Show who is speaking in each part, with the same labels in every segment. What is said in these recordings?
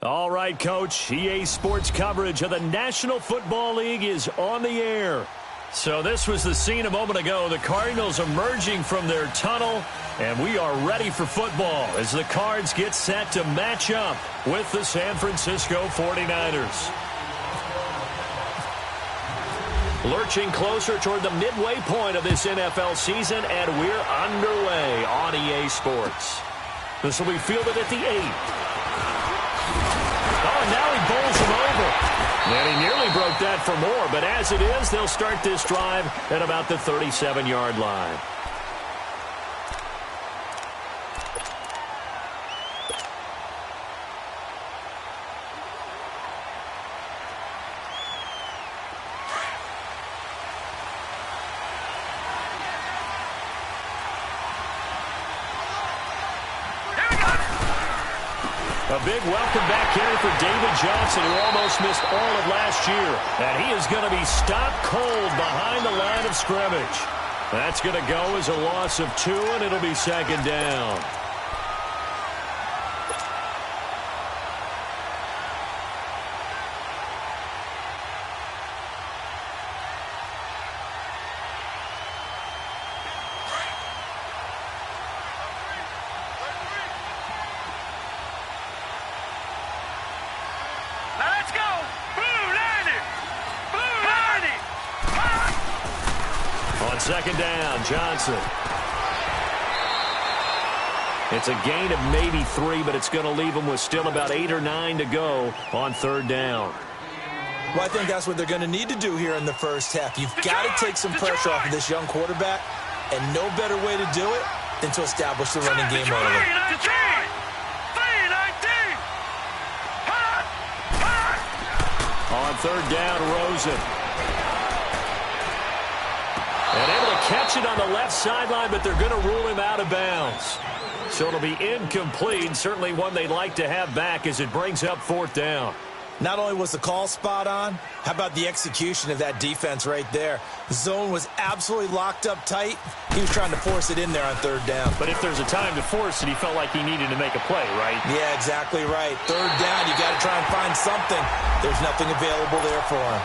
Speaker 1: All right, Coach. EA Sports coverage of the National Football League is on the air. So this was the scene a moment ago. The Cardinals emerging from their tunnel, and we are ready for football as the Cards get set to match up with the San Francisco 49ers. Lurching closer toward the midway point of this NFL season, and we're underway on EA Sports. This will be fielded at the 8. Oh, and now he bowls him over. And he nearly broke that for more, but as it is, they'll start this drive at about the 37-yard line. A big welcome back here for David Johnson, who almost missed all of last year. And he is going to be stopped cold behind the line of scrimmage. That's going to go as a loss of 2, and it'll be second down. Second down, Johnson. It's a gain of maybe 3, but it's going to leave them with still about 8 or 9 to go on third down.
Speaker 2: Well, I think that's what they're going to need to do here in the first half. You've got to take some pressure off of this young quarterback, and no better way to do it than to establish the running game early.
Speaker 1: On third down, Rosen. And able to catch it on the left sideline, but they're going to rule him out of bounds. So it'll be incomplete, certainly one they'd like to have back as it brings up fourth down.
Speaker 2: Not only was the call spot on, how about the execution of that defense right there? The zone was absolutely locked up tight. He was trying to force it in there on third down.
Speaker 1: But if there's a time to force it, he felt like he needed to make a play, right?
Speaker 2: Yeah, exactly right. Third down, you got to try and find something. There's nothing available there for him.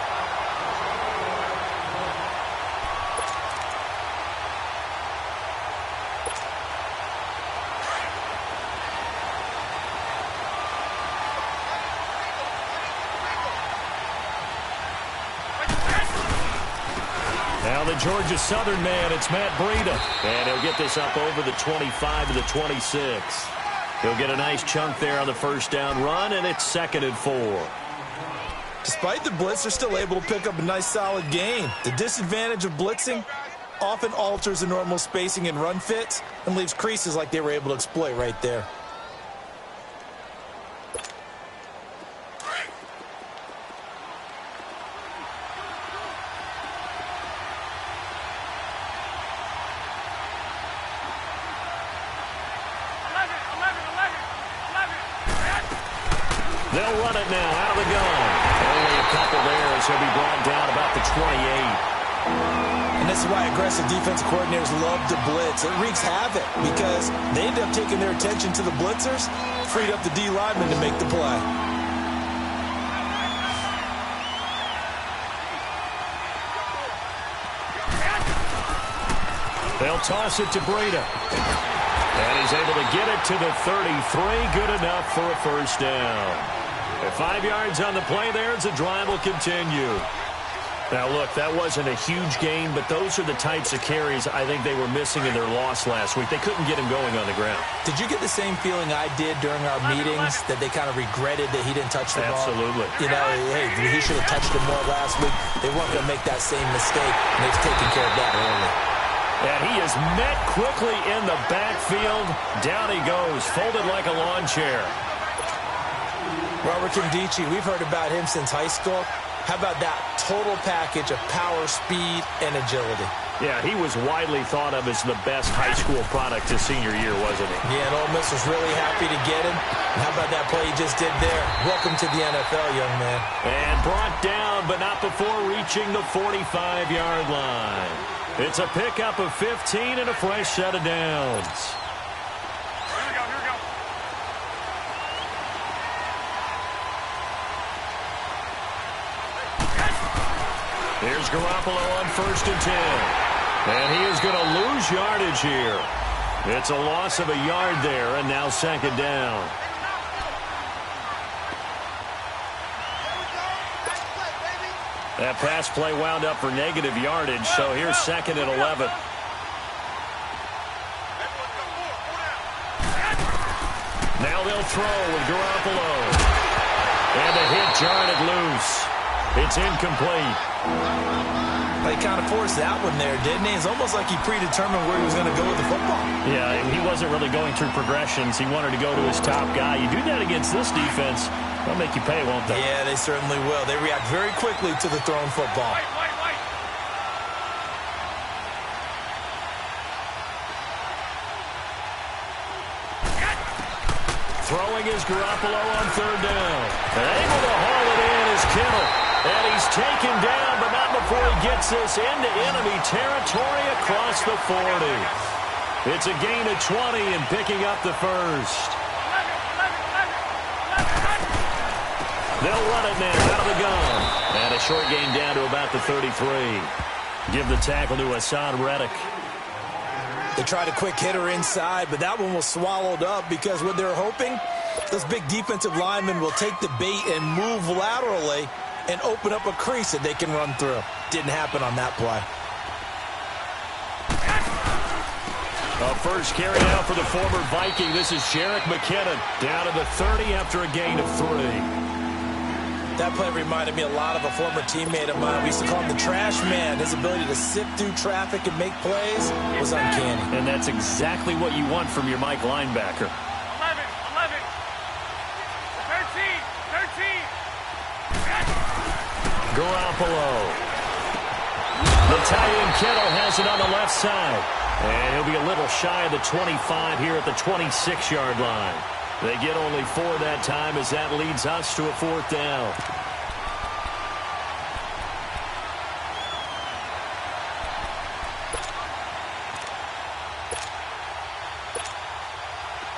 Speaker 1: Now the Georgia Southern man, it's Matt Breida. And he'll get this up over the 25 to the 26. He'll get a nice chunk there on the first down run, and it's 2nd and 4.
Speaker 2: Despite the blitz, they're still able to pick up a nice solid gain. The disadvantage of blitzing often alters the normal spacing and run fits and leaves creases like they were able to exploit right there.
Speaker 1: They'll run it now out of the gun. Only a couple there as he'll be brought down about the 28.
Speaker 2: And this is why aggressive defensive coordinators love to blitz. It wreaks havoc because they end up taking their attention to the blitzers, freed up the D lineman to make the play.
Speaker 1: They'll toss it to Breida. And he's able to get it to the 33. Good enough for a first down. At 5 yards on the play there as the drive will continue. Now, look, that wasn't a huge gain, but those are the types of carries I think they were missing in their loss last week. They couldn't get him going on the ground.
Speaker 2: Did you get the same feeling I did during our meetings, that they kind of regretted that he didn't touch the ball?
Speaker 1: Absolutely.
Speaker 2: You know, hey, he should have touched it more last week. They weren't going to make that same mistake, and they've taken care of that early.
Speaker 1: And he is met quickly in the backfield. Down he goes, folded like a lawn chair.
Speaker 2: Robert Nkemdiche, we've heard about him since high school. How about that total package of power, speed, and agility?
Speaker 1: Yeah, he was widely thought of as the best high school product his senior year, wasn't he?
Speaker 2: Yeah, and Ole Miss was really happy to get him. And how about that play he just did there? Welcome to the NFL, young man.
Speaker 1: And brought down, but not before reaching the 45-yard line. It's a pickup of 15 and a fresh set of downs. Here's Garoppolo on 1st and 10. And he is going to lose yardage here. It's a loss of a yard there, and now 2nd down. That pass play wound up for negative yardage, so here's 2nd and 11. Now they'll throw with Garoppolo. And a hit jarred it loose. It's incomplete.
Speaker 2: He kind of forced that one there, didn't he? It's almost like he predetermined where he was going to go with the football.
Speaker 1: Yeah, he wasn't really going through progressions. He wanted to go to his top guy. You do that against this defense, they'll make you pay, won't they?
Speaker 2: Yeah, they certainly will. They react very quickly to the thrown football.
Speaker 1: Throwing is Garoppolo on 3rd down. And able to haul it in is Kittle. And he's taken down, but not before he gets this into enemy territory across the 40. It's a gain of 20 and picking up the first. They'll run it now out of the gun. And a short gain down to about the 33. Give the tackle to Hassan Reddick.
Speaker 2: They tried a quick hitter inside, but that one was swallowed up because what they're hoping, those big defensive linemen will take the bait and move laterally and open up a crease that they can run through. Didn't happen on that play.
Speaker 1: A first carry out for the former Viking. This is Jerick McKinnon down to the 30 after a gain of 3.
Speaker 2: That play reminded me a lot of a former teammate of mine. We used to call him the trash man. His ability to sift through traffic and make plays was uncanny.
Speaker 1: And that's exactly what you want from your Mike linebacker.
Speaker 3: 11, 13.
Speaker 1: Garoppolo. The tight end Kittle has it on the left side. And he'll be a little shy of the 25 here at the 26-yard line. They get only 4 that time as that leads us to a 4th down.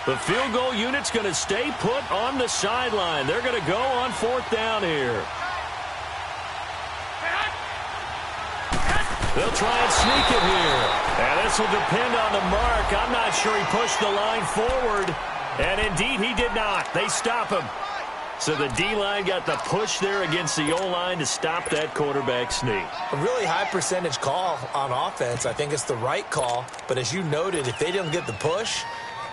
Speaker 1: The field goal unit's going to stay put on the sideline. They're going to go on 4th down here. They'll try and sneak it here. And this will depend on the mark. I'm not sure he pushed the line forward. And indeed, he did not. They stop him. So the D-line got the push there against the O-line to stop that quarterback sneak.
Speaker 2: A really high percentage call on offense. I think it's the right call. But as you noted, if they didn't get the push,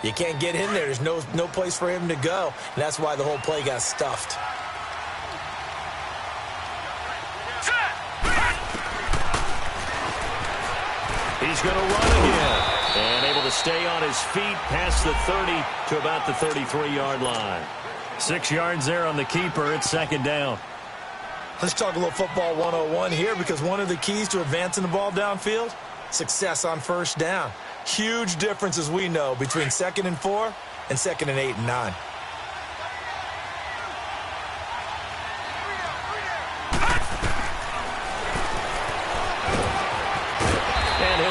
Speaker 2: you can't get in there. There's no place for him to go. And that's why the whole play got stuffed.
Speaker 1: He's going to run again. And able to stay on his feet past the 30 to about the 33-yard line. 6 yards there on the keeper. It's 2nd down.
Speaker 2: Let's talk a little football 101 here, because one of the keys to advancing the ball downfield, success on 1st down. Huge difference, as we know, between 2nd and 4 and 2nd and 8 and 9.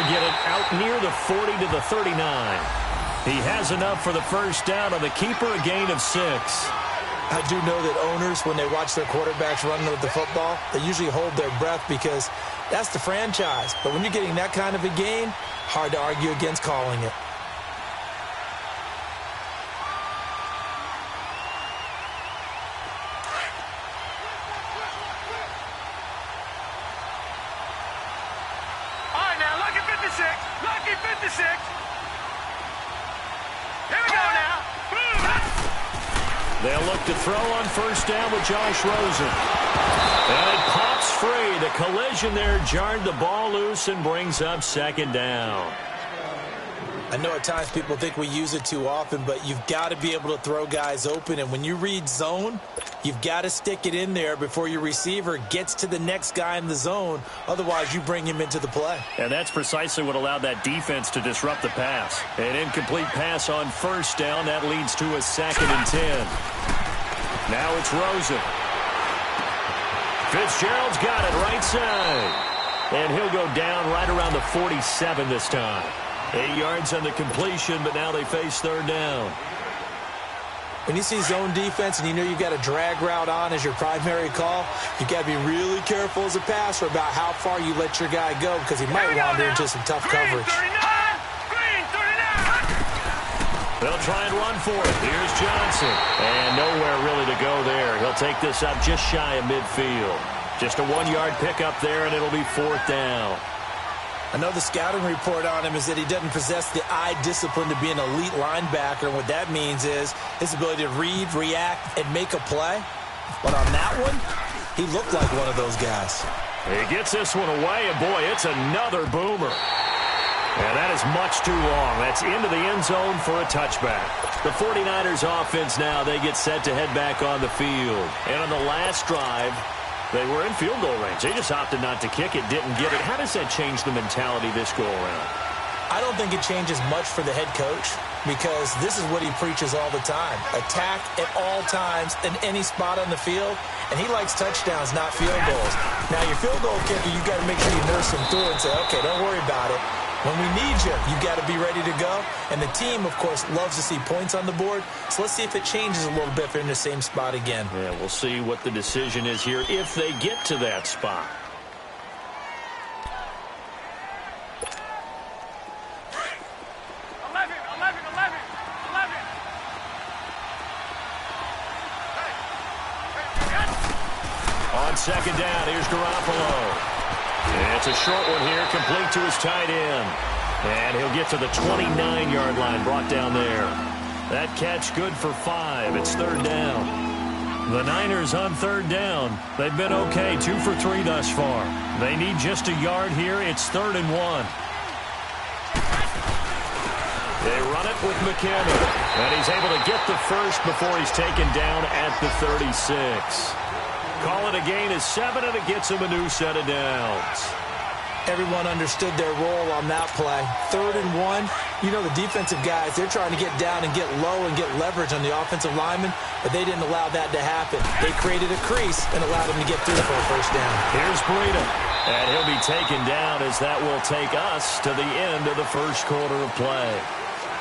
Speaker 1: Get it out near the 40 to the 39. He has enough for the 1st down on the keeper, a gain of 6.
Speaker 2: I do know that owners, when they watch their quarterbacks running with the football, they usually hold their breath because that's the franchise. But when you're getting that kind of a gain, hard to argue against calling it.
Speaker 3: Lucky 56. Here we go now.
Speaker 1: They'll look to throw on 1st down with Josh Rosen. And it pops free. The collision there jarred the ball loose and brings up 2nd down.
Speaker 2: I know at times people think we use it too often, but you've got to be able to throw guys open. And when you read zone, you've got to stick it in there before your receiver gets to the next guy in the zone. Otherwise, you bring him into the play.
Speaker 1: And that's precisely what allowed that defense to disrupt the pass. An incomplete pass on 1st down. That leads to a 2nd and 10. Now it's Rosen. Fitzgerald's got it right side. And he'll go down right around the 47 this time. 8 yards on the completion, but now they face 3rd down.
Speaker 2: When you see zone defense and you know you've got a drag route on as your primary call, you got to be really careful as a passer about how far you let your guy go because he might wander into some tough coverage.
Speaker 3: Green, 39.
Speaker 1: They'll try and run for it. Here's Johnson. And nowhere really to go there. He'll take this up just shy of midfield. Just a 1-yard pickup there, and it'll be 4th down.
Speaker 2: I know the scouting report on him is that he doesn't possess the eye discipline to be an elite linebacker, and what that means is his ability to read, react, and make a play. But on that one, he looked like one of those guys.
Speaker 1: He gets this one away, and boy, it's another boomer. And that is much too long. That's into the end zone for a touchback. The 49ers offense now, they get set to head back on the field. And on the last drive, they were in field goal range. They just opted not to kick it, didn't get it. How does that change the mentality this go-around?
Speaker 2: I don't think it changes much for the head coach because this is what he preaches all the time. Attack at all times in any spot on the field, and he likes touchdowns, not field goals. Now, your field goal kicker, you got to make sure you nurse him through and say, okay, don't worry about it. When we need you, you got to be ready to go. And the team, of course, loves to see points on the board. So let's see if it changes a little bit if they're in the same spot again.
Speaker 1: Yeah, we'll see what the decision is here if they get to that spot. On second down, here's Garoppolo. It's a short one here, complete to his tight end. And he'll get to the 29-yard line, brought down there. That catch good for 5. It's 3rd down. The Niners on 3rd down. They've been okay, 2 for 3 thus far. They need just a yard here. It's 3rd and 1. They run it with McKinnon. And he's able to get the first before he's taken down at the 36. Call it a gain of 7, and it gets him a new set of downs.
Speaker 2: Everyone understood their role on that play. 3rd and 1. You know the defensive guys, they're trying to get down and get low and get leverage on the offensive lineman, but they didn't allow that to happen. They created a crease and allowed him to get through for a first down.
Speaker 1: Here's Breida. And he'll be taken down as that will take us to the end of the first quarter of play.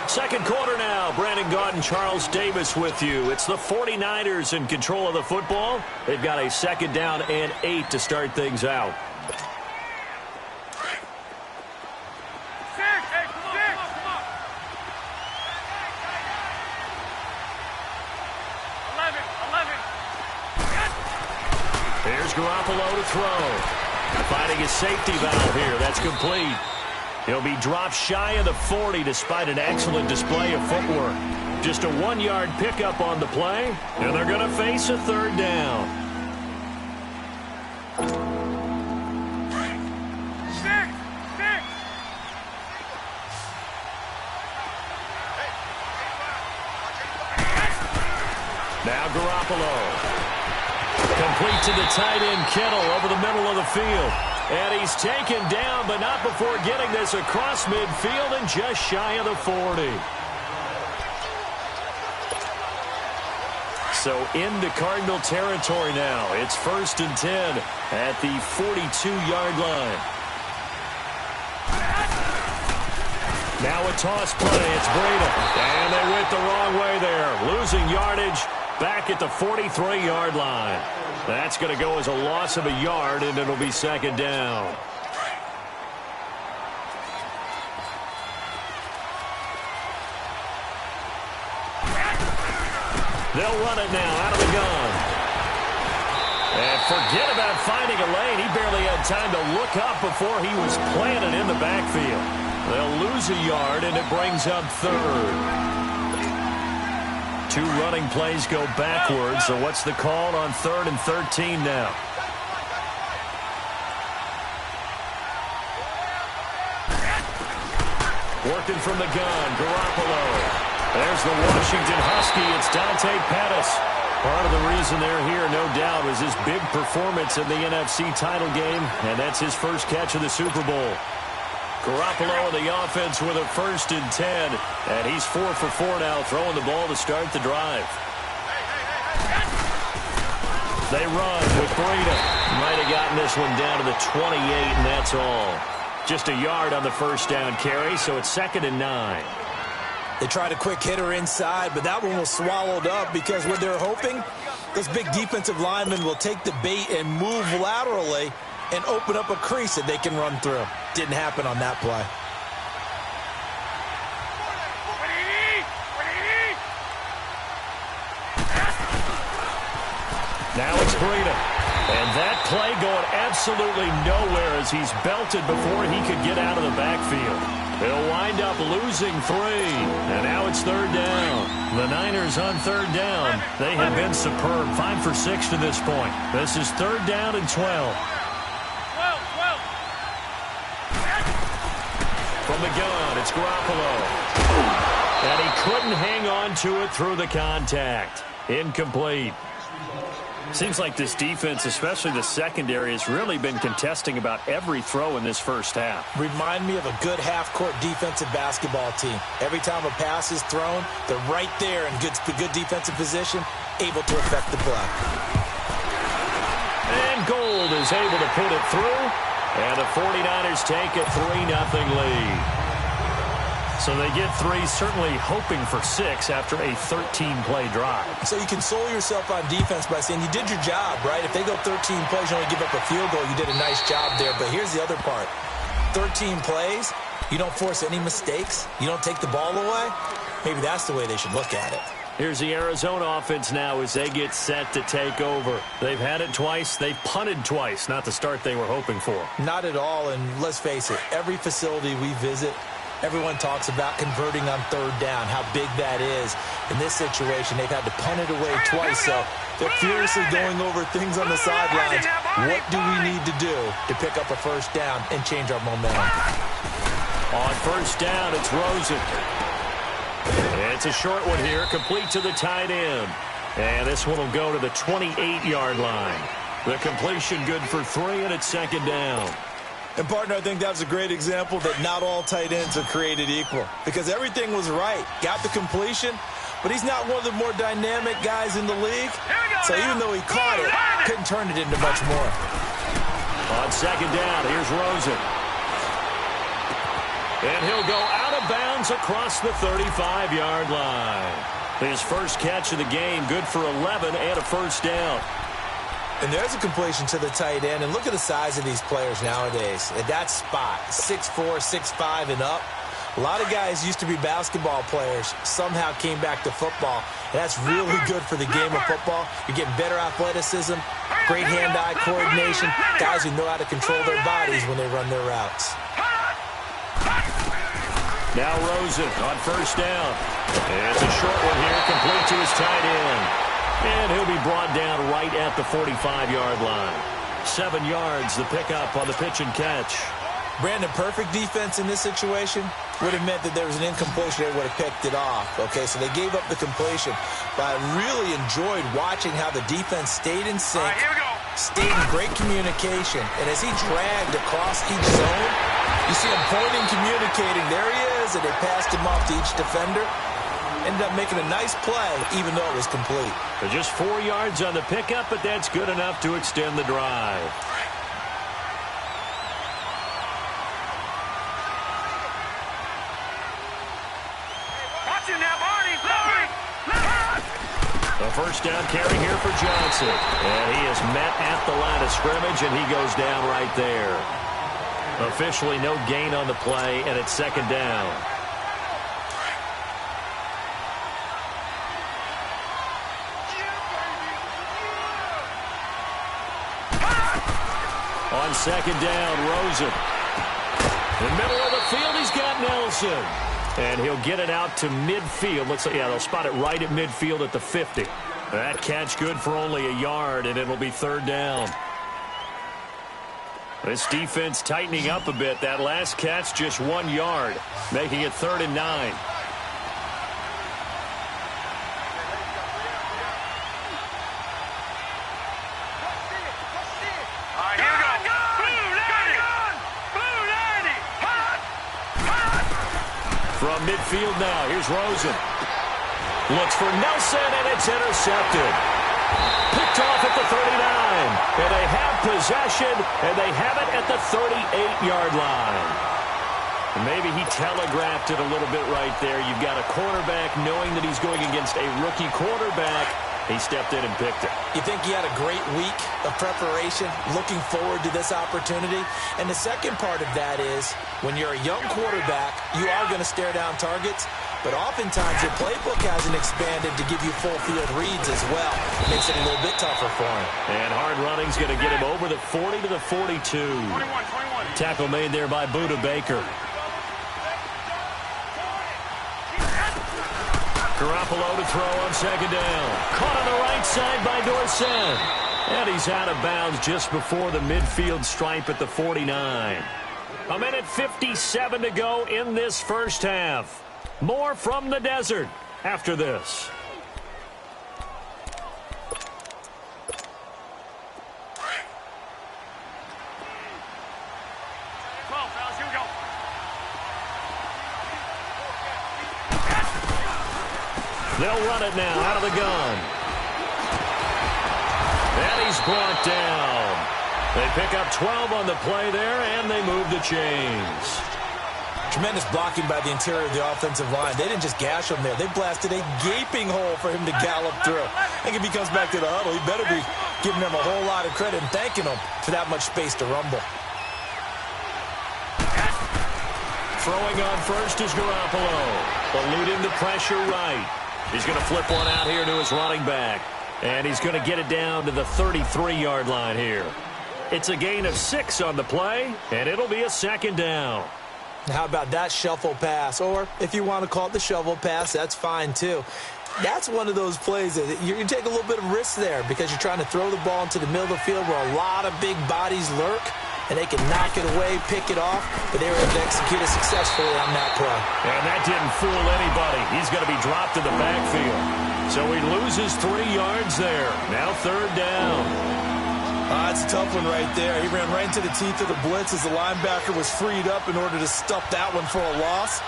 Speaker 1: Second quarter now. Brandon Gaudin, Charles Davis with you. It's the 49ers in control of the football. They've got a 2nd down and 8 to start things out. Here's Garoppolo to throw. Finding his safety valve here. That's complete. He'll be dropped shy of the 40 despite an excellent display of footwork. Just a 1-yard pickup on the play, and they're going to face a 3rd down. Now Garoppolo. Complete to the tight end, Kittle, over the middle of the field. And he's taken down, but not before getting this across midfield and just shy of the 40. So into Cardinal territory now. It's 1st and 10 at the 42-yard line. Now a toss play. It's Breida. And they went the wrong way there. Losing yardage back at the 43-yard line. That's going to go as a loss of a yard, and it'll be 2nd down. They'll run it now out of the gun. And forget about finding a lane. He barely had time to look up before he was planted in the backfield. They'll lose a yard, and it brings up 3rd. 2 running plays go backwards, so what's the call on 3rd and 13 now? Working from the gun, Garoppolo. There's the Washington Husky. It's Dante Pettis. Part of the reason they're here, no doubt, was his big performance in the NFC title game, and that's his first catch of the Super Bowl. Garoppolo in the offense with a 1st and 10, and he's 4 for 4 now, throwing the ball to start the drive. They run with Breida. Might have gotten this one down to the 28, and that's all. Just a yard on the first down carry, so it's 2nd and 9.
Speaker 2: They tried a quick hitter inside, but that one was swallowed up because what they're hoping, those big defensive linemen will take the bait and move laterally and open up a crease that they can run through. Didn't happen on that play.
Speaker 1: Now it's Breida. And that play going absolutely nowhere as he's belted before he could get out of the backfield. They'll wind up losing 3. And now it's third down. The Niners on third down. They have been superb. 5 for 6 to this point. This is third down and 12. From the gun, it's Garoppolo. And he couldn't hang on to it through the contact. Incomplete. Seems like this defense, especially the secondary, has really been contesting about every throw in this first half.
Speaker 2: Remind me of a good half-court defensive basketball team. Every time a pass is thrown, they're right there in good defensive position, able to affect the play.
Speaker 1: And Gold is able to put it through, and the 49ers take a 3-0 lead. So they get 3, certainly hoping for 6 after a 13-play drive.
Speaker 2: So you console yourself on defense by saying you did your job, right? If they go 13 plays, you only give up a field goal, you did a nice job there. But here's the other part. 13 plays, you don't force any mistakes, you don't take the ball away. Maybe that's the way they should look at it.
Speaker 1: Here's the Arizona offense now as they get set to take over. They've had it twice. They've punted twice. Not the start they were hoping for.
Speaker 2: Not at all, and let's face it, every facility we visit, everyone talks about converting on third down, how big that is. In this situation, they've had to punt it away twice, so they're furiously going over things on the sidelines. What do we need to do to pick up a first down and change our momentum?
Speaker 1: On first down, it's Rosen. It's a short one here, complete to the tight end. And this one will go to the 28-yard line. The completion good for 3, and it's second down.
Speaker 2: And, partner, I think that was a great example that not all tight ends are created equal because everything was right. Got the completion, but he's not one of the more dynamic guys in the league. So even though he caught it, couldn't turn it into much more.
Speaker 1: On second down, here's Rosen. And he'll go out of bounds across the 35-yard line. His first catch of the game, good for 11 and a first down.
Speaker 2: And there's a completion to the tight end. And look at the size of these players nowadays. At that spot, 6'4", 6'5", and up. A lot of guys used to be basketball players, somehow came back to football. And that's really good for the game of football. You're getting better athleticism, great hand-eye coordination, guys who know how to control their bodies when they run their routes.
Speaker 1: Now Rosen on first down. It's a short one here, complete to his tight end. And he'll be brought down right at the 45-yard line. 7 yards, the pickup on the pitch and catch.
Speaker 2: Brandon, perfect defense in this situation would have meant that there was an incompletion. They would have picked it off. Okay, so they gave up the completion. But I really enjoyed watching how the defense stayed in sync, stayed in great communication. And as he dragged across each zone, you see him pointing, communicating. There he is, and they passed him off to each defender. Ended up making a nice play, even though it was complete.
Speaker 1: But just 4 yards on the pickup, but that's good enough to extend the drive.
Speaker 3: Watch it now, Barney.
Speaker 1: A first down carry here for Johnson. And he is met at the line of scrimmage, and he goes down right there. Officially no gain on the play, and it's second down. On second down, Rosen. In the middle of the field, he's got Nelson. And he'll get it out to midfield. Looks like, yeah, they'll spot it right at midfield at the 50. That catch good for only a yard, and it'll be third down. This defense tightening up a bit. That last catch, just 1 yard, making it 3rd and 9. From midfield now, here's Rosen. Looks for Nelson, and it's intercepted. Picked off at the 39. And they have possession, and they have it at the 38-yard line. Maybe he telegraphed it a little bit right there. You've got a quarterback knowing that he's going against a rookie quarterback. He stepped in and picked it.
Speaker 2: You think he had a great week of preparation, looking forward to this opportunity? And the second part of that is, when you're a young quarterback, you are going to stare down targets, but oftentimes your playbook hasn't expanded to give you full field reads as well. Makes it a little bit tougher for him.
Speaker 1: And hard running's going to get him over the 40 to the 42.
Speaker 3: 21.
Speaker 1: Tackle made there by Budda Baker. Garoppolo to throw on second down. Caught on the right side by Dorsett. And he's out of bounds just before the midfield stripe at the 49. A minute 57 to go in this first half. More from the desert after this. They'll run it now out of the gun. And he's brought down. They pick up 12 on the play there, and they move the chains.
Speaker 2: Tremendous blocking by the interior of the offensive line. They didn't just gash him there. They blasted a gaping hole for him to gallop through. I think if he comes back to the huddle, he better be giving them a whole lot of credit and thanking them for that much space to rumble.
Speaker 1: Throwing on first is Garoppolo. Eluding the pressure right. He's going to flip one out here to his running back. And he's going to get it down to the 33-yard line here. It's a gain of 6 on the play, and it'll be a second down.
Speaker 2: How about that shuffle pass? Or if you want to call it the shovel pass, that's fine too. That's one of those plays that you take a little bit of risk there because you're trying to throw the ball into the middle of the field where a lot of big bodies lurk, and they can knock it away, pick it off, but they were able to execute it successfully on that play.
Speaker 1: And that didn't fool anybody. He's going to be dropped in the backfield. So he loses 3 yards there. Now third down.
Speaker 2: That's a tough one right there. He ran right into the teeth of the blitz as the linebacker was freed up in order to stuff that one for a loss.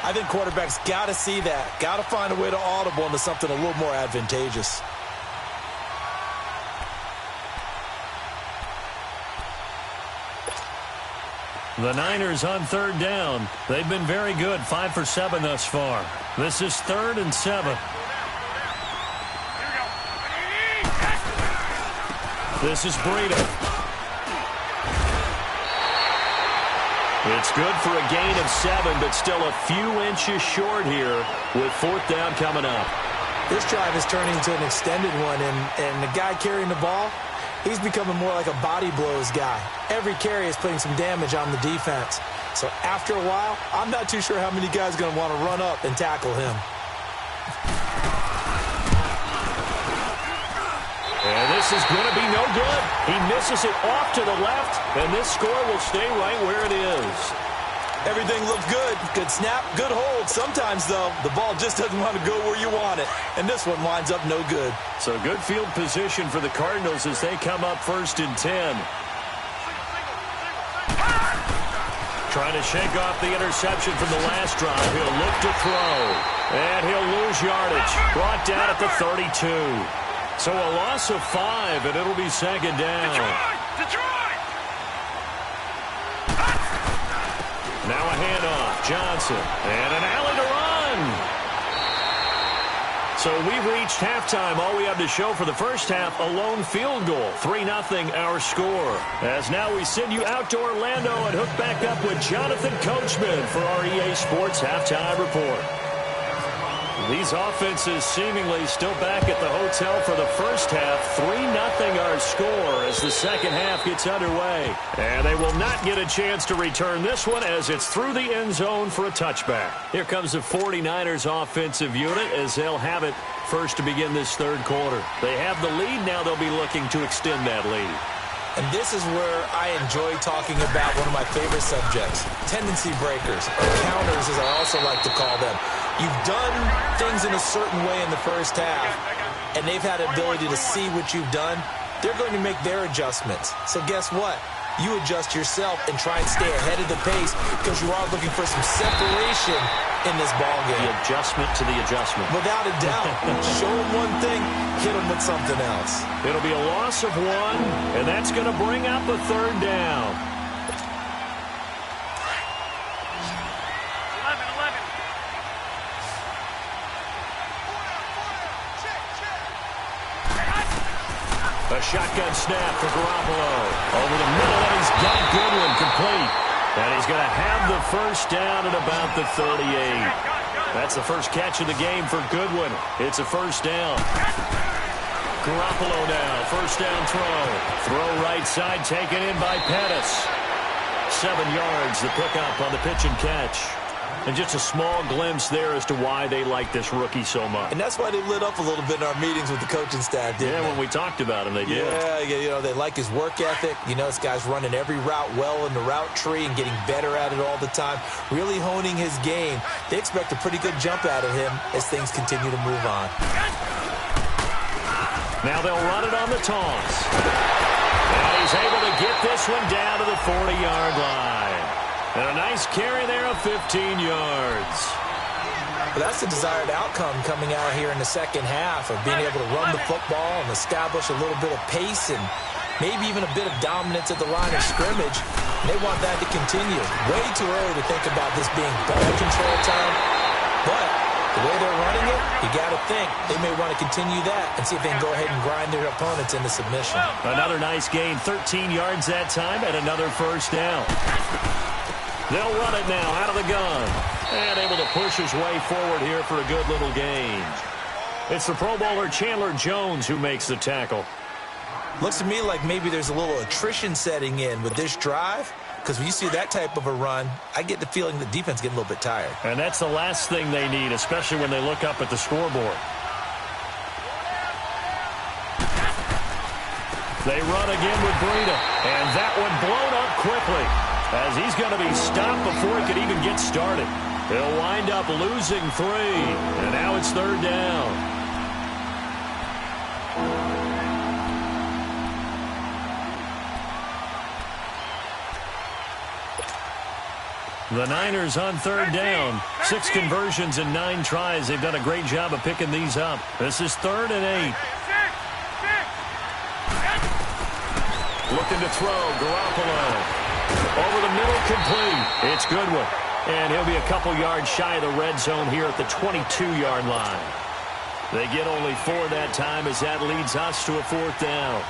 Speaker 2: I think quarterbacks got to see that. Got to find a way to audible into something a little more advantageous.
Speaker 1: The Niners on third down. They've been very good, 5 for 7 thus far. This is 3rd and 7. This is Breida. It's good for a gain of 7, but still a few inches short here with 4th down coming up.
Speaker 2: This drive is turning into an extended one, and the guy carrying the ball, he's becoming more like a body blows guy. Every carry is putting some damage on the defense. So after a while, I'm not too sure how many guys are going to want to run up and tackle him.
Speaker 1: And this is going to be no good. He misses it off to the left, and this score will stay right where it is.
Speaker 2: Everything looked good. Good snap, good hold. Sometimes, though, the ball just doesn't want to go where you want it. And this one winds up no good.
Speaker 1: So good field position for the Cardinals as they come up 1st and 10. Trying to shake off the interception from the last drive. He'll look to throw. And he'll lose yardage. Brought down at the 32. So a loss of 5, and it'll be second down.
Speaker 3: Detroit!
Speaker 1: Now a handoff. Johnson. And an alley to run. So we've reached halftime. All we have to show for the first half, a lone field goal. 3-0 our score. As now we send you out to Orlando and hook back up with Jonathan Coachman for our EA Sports Halftime Report. These offenses seemingly still back at the hotel for the first half. 3-0 our score as the second half gets underway. And they will not get a chance to return this one as it's through the end zone for a touchback. Here comes the 49ers offensive unit as they'll have it first to begin this third quarter. They have the lead. Now they'll be looking to extend that lead.
Speaker 2: And this is where I enjoy talking about one of my favorite subjects, tendency breakers, or counters as I also like to call them. You've done things in a certain way in the first half, and they've had the ability to see what you've done. They're going to make their adjustments. So guess what? You adjust yourself and try and stay ahead of the pace because you are looking for some separation in this ballgame.
Speaker 1: The adjustment to the adjustment.
Speaker 2: Without a doubt. Show them one thing, hit them with something else.
Speaker 1: It'll be a loss of 1, and that's going to bring up a third down. shotgun snap for Garoppolo. Over the middle, and he's got Goodwin complete. And he's going to have the first down at about the 38. That's the first catch of the game for Goodwin. It's a first down. Garoppolo now, first down throw. Throw right side, taken in by Pettis. 7 yards, the pickup on the pitch and catch. And just a small glimpse there as to why they like this rookie so much.
Speaker 2: And that's why they lit up a little bit in our meetings with the coaching staff, didn't they?
Speaker 1: When we talked about him, they did.
Speaker 2: Yeah, they like his work ethic. This guy's running every route well in the route tree and getting better at it all the time, really honing his game. They expect a pretty good jump out of him as things continue to move on.
Speaker 1: Now they'll run it on the toss. And he's able to get this one down to the 40-yard line. And a nice carry there of 15 yards.
Speaker 2: But that's the desired outcome coming out here in the second half of being able to run the football and establish a little bit of pace and maybe even a bit of dominance at the line of scrimmage. And they want that to continue. Way too early to think about this being ball control time. But the way they're running it, you got to think they may want to continue that and see if they can go ahead and grind their opponents into submission.
Speaker 1: Another nice gain, 13 yards that time, and another first down. They'll run it now out of the gun. And able to push his way forward here for a good little gain. It's the Pro Bowler Chandler Jones who makes the tackle.
Speaker 2: Looks to me like maybe there's a little attrition setting in with this drive. Because when you see that type of a run, I get the feeling the defense getting a little bit tired.
Speaker 1: And that's the last thing they need, especially when they look up at the scoreboard. They run again with Breida. And that one blown up quickly, as he's going to be stopped before he could even get started. He'll wind up losing 3, and now it's third down. The Niners on third down. 6 conversions in 9 tries. They've done a great job of picking these up. This is 3rd and 8. Looking to throw, Garoppolo. Over the middle, complete. It's Goodwin. And he'll be a couple yards shy of the red zone here at the 22-yard line. They get only 4 that time as that leads us to a 4th down.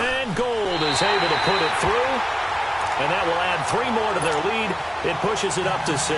Speaker 1: And Gold is able to put it through. And that will add 3 more to their lead. It pushes it up to 6.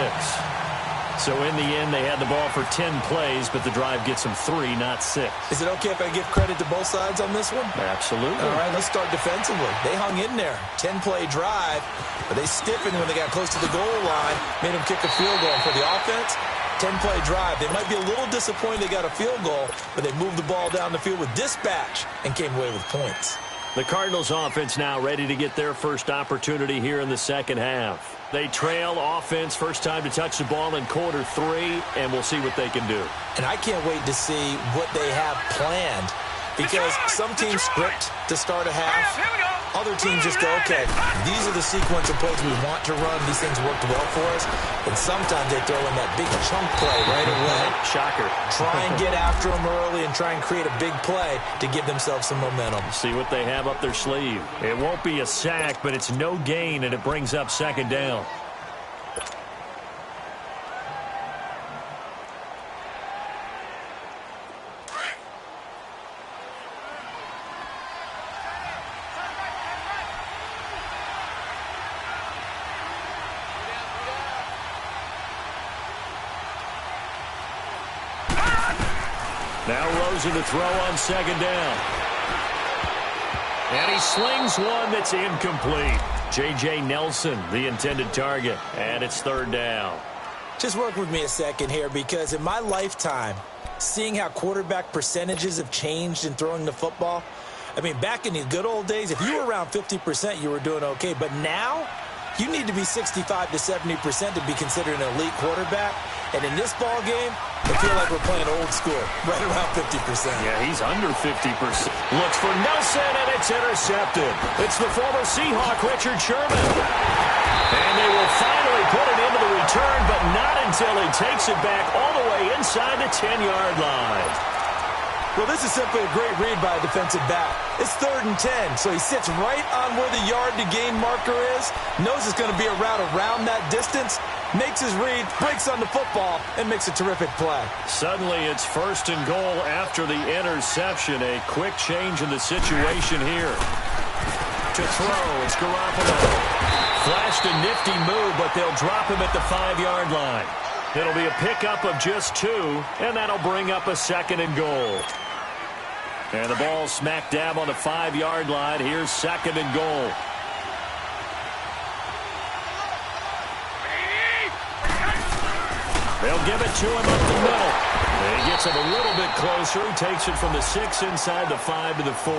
Speaker 1: So in the end, they had the ball for 10 plays, but the drive gets them 3, not 6.
Speaker 2: Is it okay if I give credit to both sides on this one?
Speaker 1: Absolutely.
Speaker 2: All right, let's start defensively. They hung in there. 10-play drive, but they stiffened when they got close to the goal line, made them kick a field goal. For the offense, 10-play drive. They might be a little disappointed they got a field goal, but they moved the ball down the field with dispatch and came away with points.
Speaker 1: The Cardinals offense now ready to get their first opportunity here in the second half. They trail offense, first time to touch the ball in quarter 3, and we'll see what they can do.
Speaker 2: And I can't wait to see what they have planned, because some teams script to start a half. Other teams just go, okay, these are the sequence of plays we want to run. These things worked well for us. And sometimes they throw in that big chunk play right away.
Speaker 1: Shocker.
Speaker 2: Try and get after them early and try and create a big play to give themselves some momentum.
Speaker 1: See what they have up their sleeve. It won't be a sack, but it's no gain, and it brings up second down. Now Rosen to throw on second down. And he slings one that's incomplete. J.J. Nelson, the intended target. And it's third down.
Speaker 2: Just work with me a second here, because in my lifetime, seeing how quarterback percentages have changed in throwing the football, I mean, back in the good old days, if you were around 50%, you were doing okay. But now, you need to be 65 to 70% to be considered an elite quarterback. And in this ball game, I feel like we're playing old school, right around 50%.
Speaker 1: Yeah, he's under 50%. Looks for Nelson, and it's intercepted. It's the former Seahawk, Richard Sherman. And they will finally put it into the return, but not until he takes it back all the way inside the 10-yard line.
Speaker 2: Well, this is simply a great read by a defensive back. It's 3rd and 10, so he sits right on where the yard-to-gain marker is, knows it's going to be a route around that distance, makes his read, breaks on the football, and makes a terrific play.
Speaker 1: Suddenly, it's 1st and goal after the interception. A quick change in the situation here. To throw, it's Garoppolo. Flashed a nifty move, but they'll drop him at the 5-yard line. It'll be a pickup of just 2, and that'll bring up a 2nd and goal. And the ball smack dab on the 5-yard line. Here's 2nd and goal. They'll give it to him up the middle. And he gets it a little bit closer. He takes it from the 6 inside the 5 to the 4.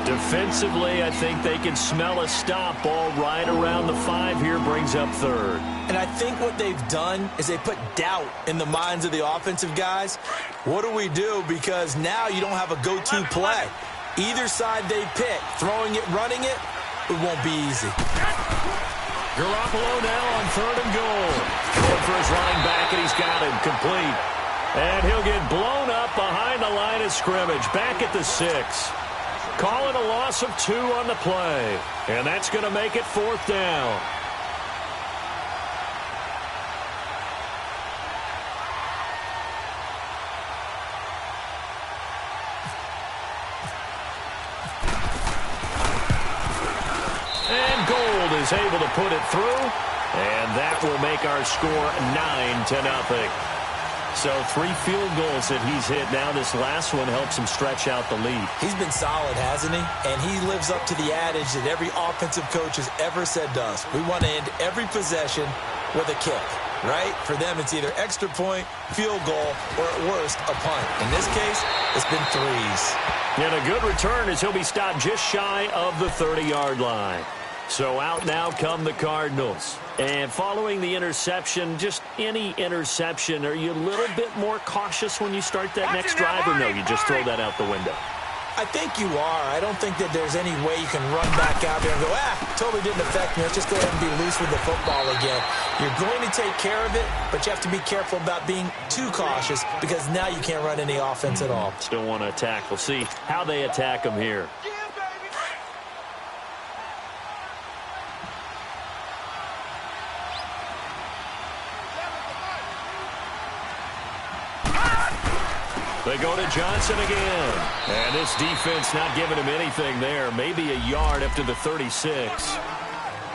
Speaker 1: Defensively, I think they can smell a stop. Ball right around the 5 here, brings up 3rd.
Speaker 2: And I think what they've done is they put doubt in the minds of the offensive guys. What do we do? Because now you don't have a go-to play. Either side they pick, throwing it, running it, it won't be easy.
Speaker 1: Garoppolo now on 3rd and goal. Going for his running back, and he's got him complete. And he'll get blown up behind the line of scrimmage, back at the 6. Calling a loss of 2 on the play. And that's going to make it 4th down. And Gold is able to put it through. And that will make our score 9-0. So 3 field goals that he's hit now. This last one helps him stretch out the lead.
Speaker 2: He's been solid, hasn't he? And he lives up to the adage that every offensive coach has ever said to us. We want to end every possession with a kick, right? For them, it's either extra point, field goal, or at worst, a punt. In this case, it's been 3s.
Speaker 1: And a good return as he'll be stopped just shy of the 30-yard line. So out now come the Cardinals. And following the interception, just any interception, are you a little bit more cautious when you start that next drive, or no, you just throw that out the window?
Speaker 2: I think you are. I don't think that there's any way you can run back out there and go, totally didn't affect me. Let's just go ahead and be loose with the football again. You're going to take care of it, but you have to be careful about being too cautious because now you can't run any offense at all.
Speaker 1: Still want to attack. We'll see how they attack them here. They go to Johnson again. And this defense not giving him anything there. Maybe a yard up to the 36.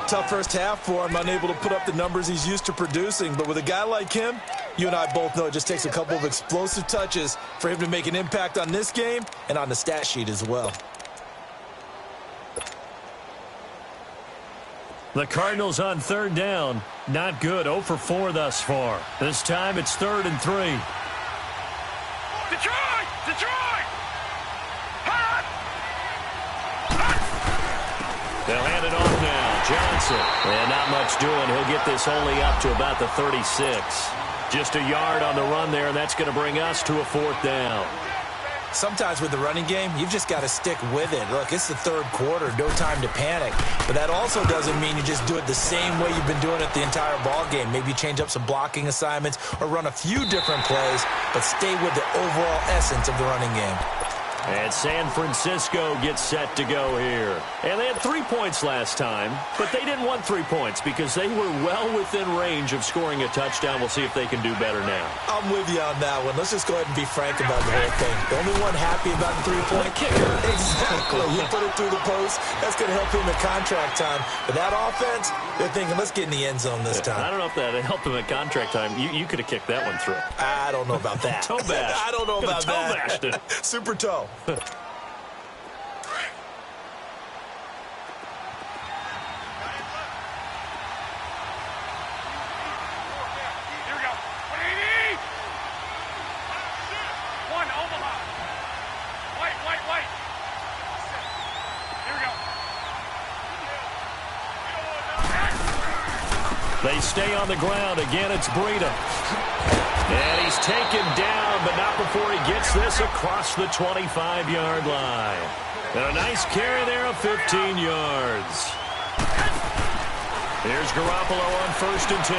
Speaker 2: Tough first half for him, unable to put up the numbers he's used to producing. But with a guy like him, you and I both know it just takes a couple of explosive touches for him to make an impact on this game and on the stat sheet as well.
Speaker 1: The Cardinals on 3rd down. Not good. 0 for 4 thus far. This time it's 3rd and 3.
Speaker 3: Detroit! Detroit! Hot!
Speaker 1: They'll hand it off now. Johnson. And not much doing. He'll get this only up to about the 36. Just a yard on the run there, and that's going to bring us to a 4th down.
Speaker 2: Sometimes with the running game, you've just got to stick with it. Look, it's the 3rd quarter, no time to panic. But that also doesn't mean you just do it the same way you've been doing it the entire ball game. Maybe change up some blocking assignments or run a few different plays, but stay with the overall essence of the running game.
Speaker 1: And San Francisco gets set to go here. And they had 3 points last time, but they didn't want 3 points because they were well within range of scoring a touchdown. We'll see if they can do better now.
Speaker 2: I'm with you on that one. Let's just go ahead and be frank about the whole thing. The only one happy about the 3-point
Speaker 1: kicker.
Speaker 2: Exactly. You put it through the post. That's going to help him in contract time. But that offense, they're thinking, let's get in the end zone this time.
Speaker 1: I don't know if that helped him at contract time. You could have kicked that one through.
Speaker 2: I don't know about that.
Speaker 1: Toe bash.
Speaker 2: I don't know about
Speaker 1: toe
Speaker 2: that.
Speaker 1: bashed it.
Speaker 2: Super toe.
Speaker 3: Here we go. 180! One, Omaha. Wait. Here we go.
Speaker 1: They stay on the ground. Again, it's Breida. And he's taken down, but not before he gets this across the 25-yard line. And a nice carry there of 15 yards. Here's Garoppolo on 1st and 10.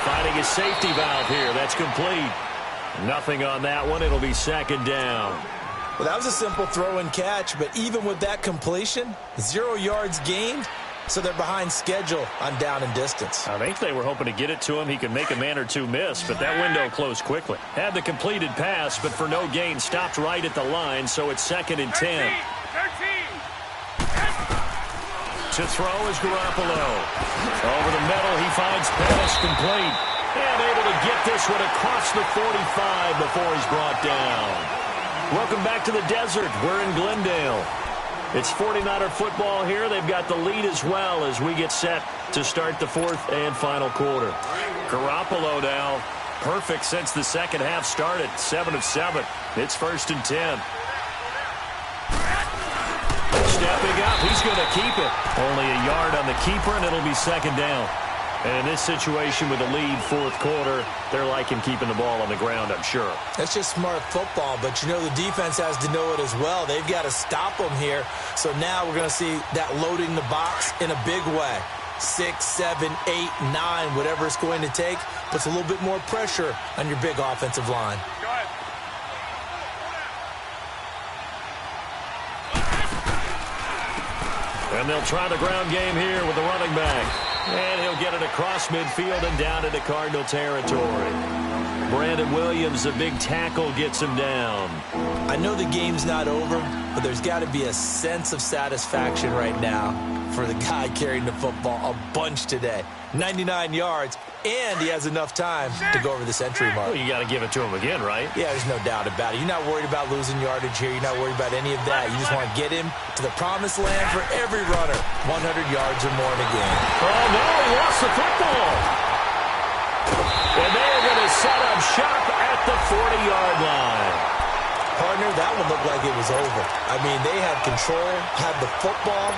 Speaker 1: Finding his safety valve here. That's complete. Nothing on that one. It'll be second down.
Speaker 2: Well, that was a simple throw and catch, but even with that completion, 0 yards gained, so they're behind schedule on down and distance.
Speaker 1: I think they were hoping to get it to him. He could make a man or two miss, but that window closed quickly. Had the completed pass, but for no gain, stopped right at the line, so it's second and 10.
Speaker 3: 13.
Speaker 1: To throw is Garoppolo. Over the middle, he finds Pettis complete. And able to get this one across the 45 before he's brought down. Welcome back to the desert. We're in Glendale. It's 49er football here. They've got the lead as well as we get set to start the fourth and final quarter. Garoppolo now, perfect since the second half started. 7 of 7. It's first and 10. Stepping up, he's going to keep it. Only a yard on the keeper, and it'll be second down. And in this situation with the lead fourth quarter, they're liking keeping the ball on the ground, I'm sure.
Speaker 2: That's just smart football, but you know the defense has to know it as well. They've got to stop them here. So now we're going to see that loading the box in a big way. 6, 7, 8, 9, whatever it's going to take, puts a little bit more pressure on your big offensive line.
Speaker 3: Go ahead.
Speaker 1: And they'll try the ground game here with the running back. And he'll get it across midfield and down into Cardinal territory. Brandon Williams, a big tackle, gets him down.
Speaker 2: I know the game's not over, but there's got to be a sense of satisfaction right now for the guy carrying the football a bunch today. 99 yards, and he has enough time to go over the century mark.
Speaker 1: Well, you got to give it to him again, right?
Speaker 2: Yeah, there's no doubt about it. You're not worried about losing yardage here. You're not worried about any of that. You just want to get him to the promised land for every runner. 100 yards or more in a game.
Speaker 1: Oh, no, he lost the football. And they're going to set up shop at the 40-yard line.
Speaker 2: Partner, that one looked like it was over. I mean, they had control, had the football,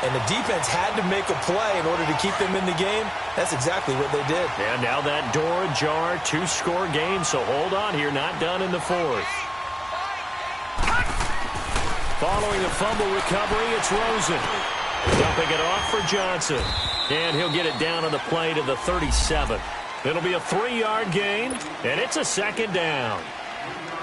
Speaker 2: and the defense had to make a play in order to keep them in the game. That's exactly what they did.
Speaker 1: And now that door ajar, 2-score game, so hold on here, not done in the fourth. Following a fumble recovery, it's Rosen. Dumping it off for Johnson. And he'll get it down on the play to the 37. It'll be a 3-yard gain, and it's a second down.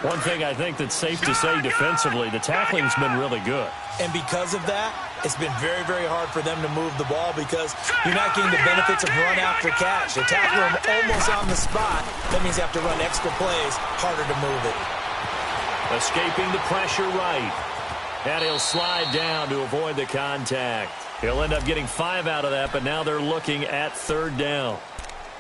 Speaker 1: One thing I think that's safe to say defensively, the tackling's been really good.
Speaker 2: And because of that, it's been very, very hard for them to move the ball because you're not getting the benefits of run after catch. They tackle him almost on the spot. That means you have to run extra plays, harder to move it.
Speaker 1: Escaping the pressure right. And he'll slide down to avoid the contact. He'll end up getting 5 out of that, but now they're looking at third down.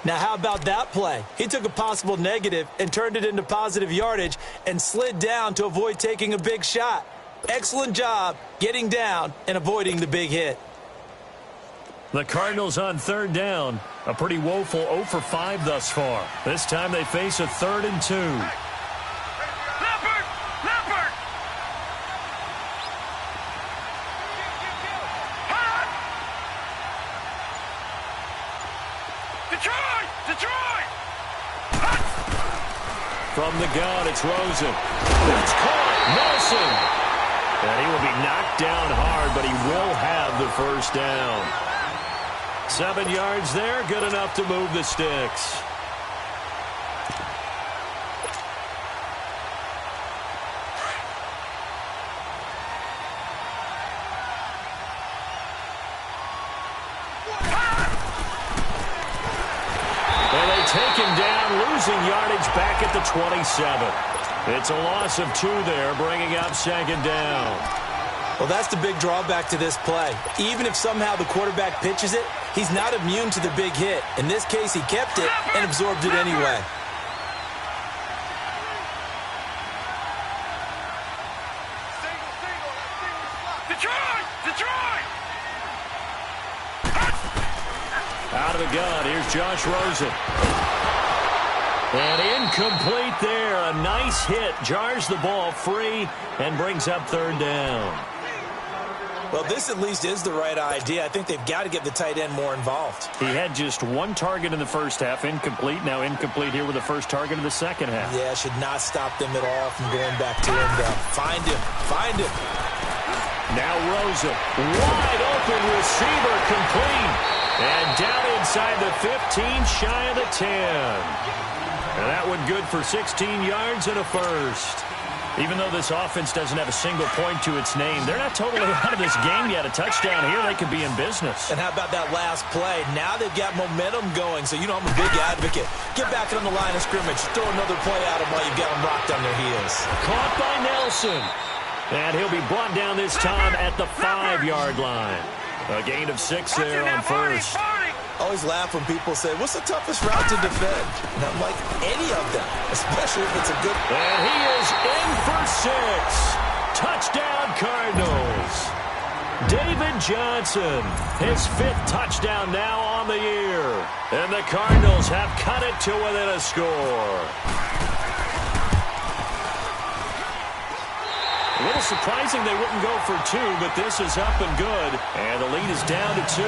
Speaker 2: Now, how about that play? He took a possible negative and turned it into positive yardage and slid down to avoid taking a big shot. Excellent job getting down and avoiding the big hit.
Speaker 1: The Cardinals on third down. A pretty woeful 0 for 5 thus far. This time they face a 3rd and 2.
Speaker 3: Leopard! Leopard! Hot! Detroit! Detroit! Hot!
Speaker 1: From the gun, it's Rosen. It's caught. Nelson. And he will be knocked down hard, but he will have the first down. 7 yards there, good enough to move the sticks. And they take him down, losing yardage back at the 27. It's a loss of 2 there, bringing up second down.
Speaker 2: Well, that's the big drawback to this play. Even if somehow the quarterback pitches it, he's not immune to the big hit. In this case, he kept it and absorbed it anyway.
Speaker 3: Detroit! Detroit!
Speaker 1: Out of the gun, here's Josh Rosen. And incomplete there. A nice hit. Jars the ball free and brings up third down.
Speaker 2: Well, this at least is the right idea. I think they've got to get the tight end more involved.
Speaker 1: He had just 1 target in the first half. Incomplete. Now incomplete here with the first target of the second half.
Speaker 2: Yeah, should not stop them at all from going back to him, though. Find him. Find him.
Speaker 1: Now Rosen. Wide open receiver complete. And down inside the 15, shy of the 10. And that one good for 16 yards and a first. Even though this offense doesn't have a single point to its name, they're not totally out of this game yet. A touchdown here, they could be in business.
Speaker 2: And how about that last play? Now they've got momentum going, so you know I'm a big advocate. Get back on the line of scrimmage. Throw another play at them while you've got them rocked on their heels.
Speaker 1: Caught by Nelson. And he'll be brought down this time at the 5-yard line. A gain of 6 there on first.
Speaker 2: I always laugh when people say, what's the toughest route to defend? And I'm like, any of them, especially if it's a good...
Speaker 1: And he is in for 6. Touchdown, Cardinals. David Johnson, his 5th touchdown now on the year. And the Cardinals have cut it to within a score. A little surprising they wouldn't go for 2, but this is up and good. And the lead is down to 2.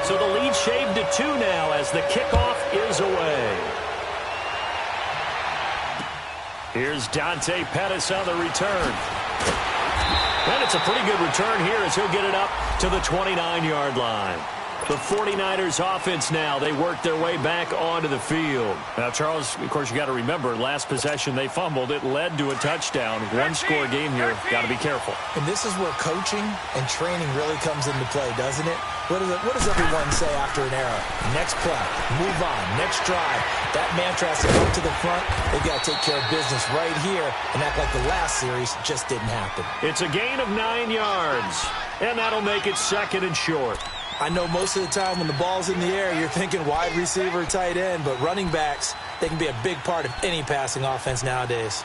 Speaker 1: So the lead shaved to 2 now as the kickoff is away. Here's Dante Pettis on the return. And it's a pretty good return here as he'll get it up to the 29-yard line. The 49ers offense now, they work their way back onto the field. Now, Charles, of course, you got to remember, last possession they fumbled. It led to a touchdown. One-score game here. Got to be careful.
Speaker 2: And this is where coaching and training really comes into play, doesn't it? What does everyone say after an error? Next play, move on, next drive. That mantra has to come to the front. They've got to take care of business right here and act like the last series just didn't happen.
Speaker 1: It's a gain of 9 yards, and that'll make it 2nd and short.
Speaker 2: I know most of the time when the ball's in the air, you're thinking wide receiver, tight end, but running backs, they can be a big part of any passing offense nowadays.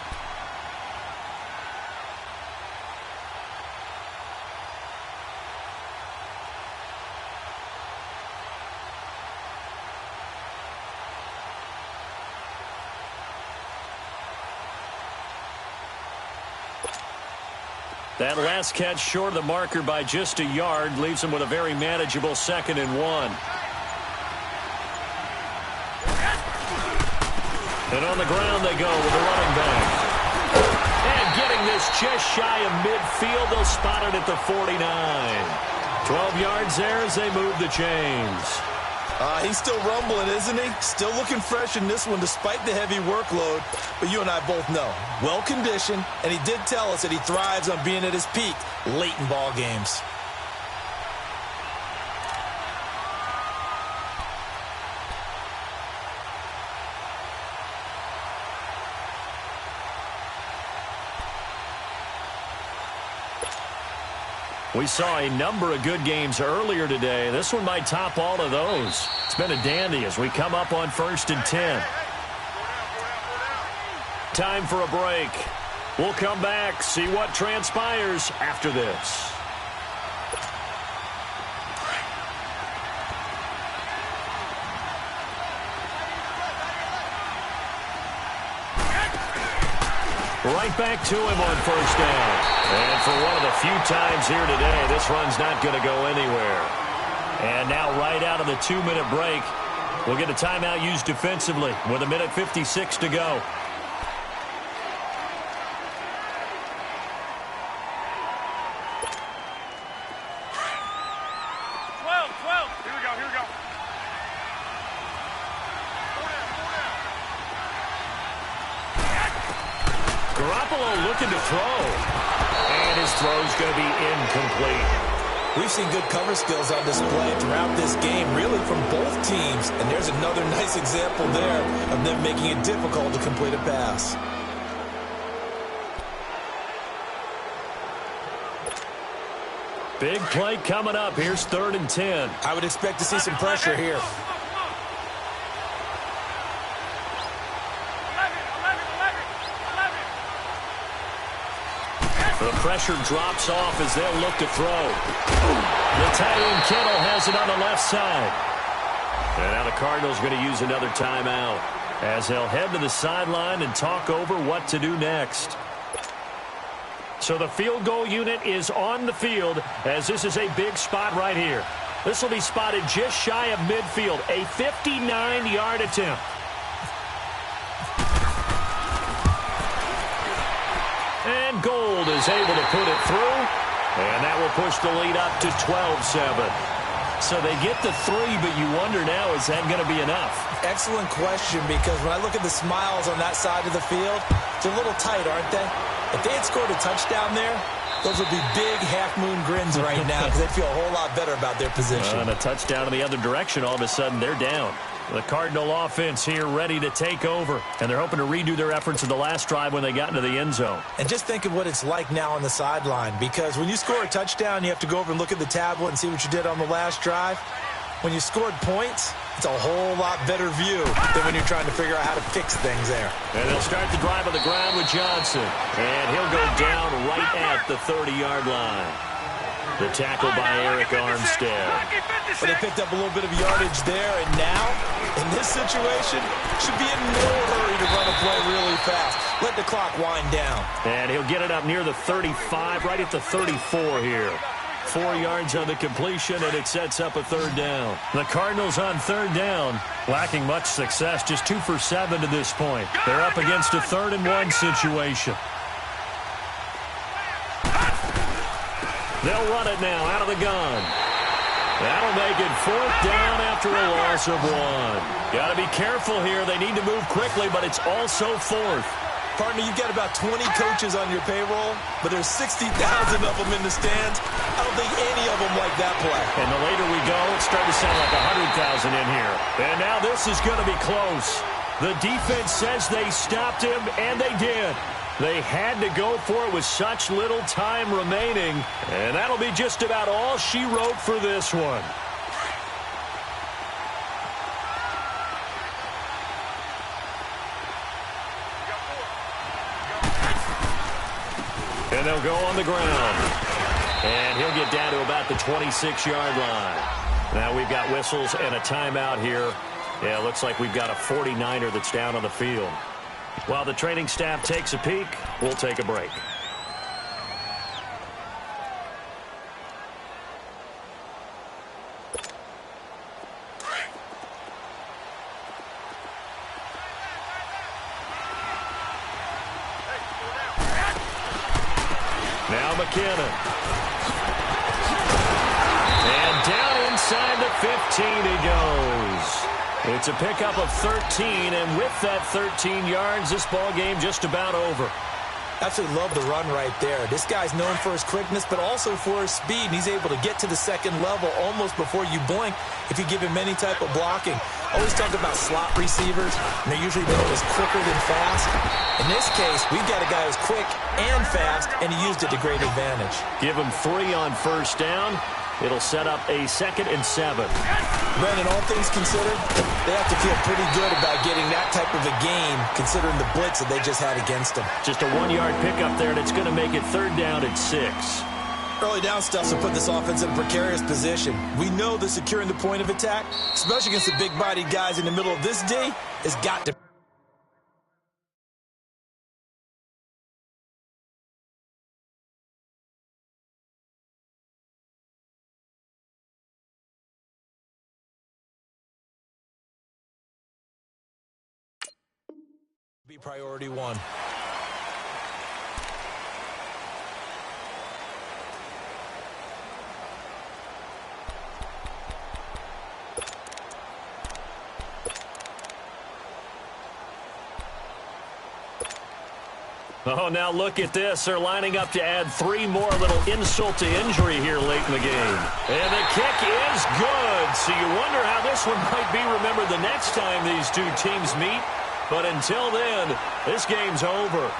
Speaker 1: That last catch short of the marker by just a yard leaves him with a very manageable 2nd and 1. And on the ground they go with the running back. And getting this just shy of midfield, they'll spot it at the 49. 12 yards there as they move the chains.
Speaker 2: He's still rumbling, isn't he? Still looking fresh in this one despite the heavy workload. But you and I both know, well-conditioned, and he did tell us that he thrives on being at his peak late in ball games.
Speaker 1: We saw a number of good games earlier today. This one might top all of those. It's been a dandy as we come up on 1st and 10. Time for a break. We'll come back, see what transpires after this. Right back to him on 1st down. And for one of the few times here today, this run's not going to go anywhere. And now right out of the 2-minute break, we'll get a timeout used defensively with 1:56 to go. Garoppolo looking to throw. And his throw's going to be incomplete.
Speaker 2: We've seen good cover skills on display throughout this game, really from both teams. And there's another nice example there of them making it difficult to complete a pass.
Speaker 1: Big play coming up. Here's 3rd and 10.
Speaker 2: I would expect to see some pressure here.
Speaker 1: The pressure drops off as they'll look to throw. Italian Kittle has it on the left side. And now the Cardinals are going to use another timeout as they'll head to the sideline and talk over what to do next. So the field goal unit is on the field as this is a big spot right here. This will be spotted just shy of midfield, a 59-yard attempt. And Gold is able to put it through. And that will will push the lead up to 12-7. So they get the 3, but you wonder now, is that going to be enough?
Speaker 2: Excellent question, because when I look at the smiles on that side of the field, they're a little tight, aren't they? If they had scored a touchdown there, those would be big half-moon grins right now because they'd feel a whole lot better about their position.
Speaker 1: And a touchdown in the other direction, all of a sudden they're down. The Cardinal offense here ready to take over, and they're hoping to redo their efforts in the last drive when they got into the end zone.
Speaker 2: And just think of what it's like now on the sideline, because when you score a touchdown, you have to go over and look at the tablet and see what you did on the last drive. When you scored points, it's a whole lot better view than when you're trying to figure out how to fix things there.
Speaker 1: And they'll start the drive on the ground with Johnson. And he'll go down right at the 30-yard line. The tackle by Eric Armstead.
Speaker 2: But they picked up a little bit of yardage there, and now, in this situation, should be in no hurry to run a play really fast. Let the clock wind down.
Speaker 1: And he'll get it up near the 35, right at the 34 here. 4 yards on the completion, and it sets up a third down. The Cardinals on third down, lacking much success, just 2 for 7 to this point. They're up against a 3rd and 1 situation. They'll run it now out of the gun. That'll make it 4th down after a loss of 1. Got to be careful here. They need to move quickly, but it's also 4th.
Speaker 2: Partner, you've got about 20 coaches on your payroll, but there's 60,000 of them in the stands. I don't think any of them like that play.
Speaker 1: And the later we go, it's starting to sound like 100,000 in here. And now this is going to be close. The defense says they stopped him, and they did. They had to go for it with such little time remaining, and that'll be just about all she wrote for this one. And they'll go on the ground. And he'll get down to about the 26-yard line. Now we've got whistles and a timeout here. Yeah, it looks like we've got a 49er that's down on the field. While the training staff takes a peek, we'll take a break. Now McKinnon. And down inside the 15 he goes. It's a pickup of 13, and with that 13 yards, this ball game just about over.
Speaker 2: Absolutely love the run right there. This guy's known for his quickness, but also for his speed, and he's able to get to the second level almost before you blink if you give him any type of blocking. Always talk about slot receivers, and they're usually known as quicker than fast. In this case, we've got a guy who's quick and fast, and he used it to great advantage.
Speaker 1: Give him 3 on first down. It'll set up a 2nd and 7.
Speaker 2: Brandon, all things considered, they have to feel pretty good about getting that type of a game, considering the blitz that they just had against them.
Speaker 1: Just a 1-yard pickup there, and it's going to make it 3rd down and 6.
Speaker 2: Early down stuff will put this offense in a precarious position. We know that securing the point of attack, especially against the big-bodied guys in the middle of this D, has got to be priority 1.
Speaker 1: Oh, now look at this. They're lining up to add 3 more, little insult to injury here late in the game. And the kick is good. So you wonder how this one might be remembered the next time these two teams meet. But until then, this game's over.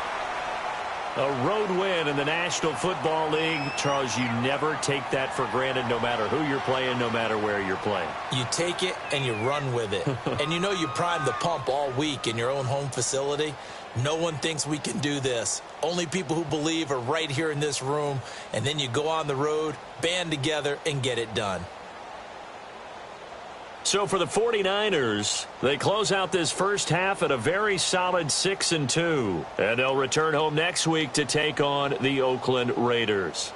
Speaker 1: A road win in the National Football League. Charles, you never take that for granted no matter who you're playing, no matter where you're playing.
Speaker 2: You take it and you run with it. And you know you primed the pump all week in your own home facility. No one thinks we can do this. Only people who believe are right here in this room. And then you go on the road, band together, and get it done.
Speaker 1: So for the 49ers, they close out this first half at a very solid 6-2. And they'll return home next week to take on the Oakland Raiders.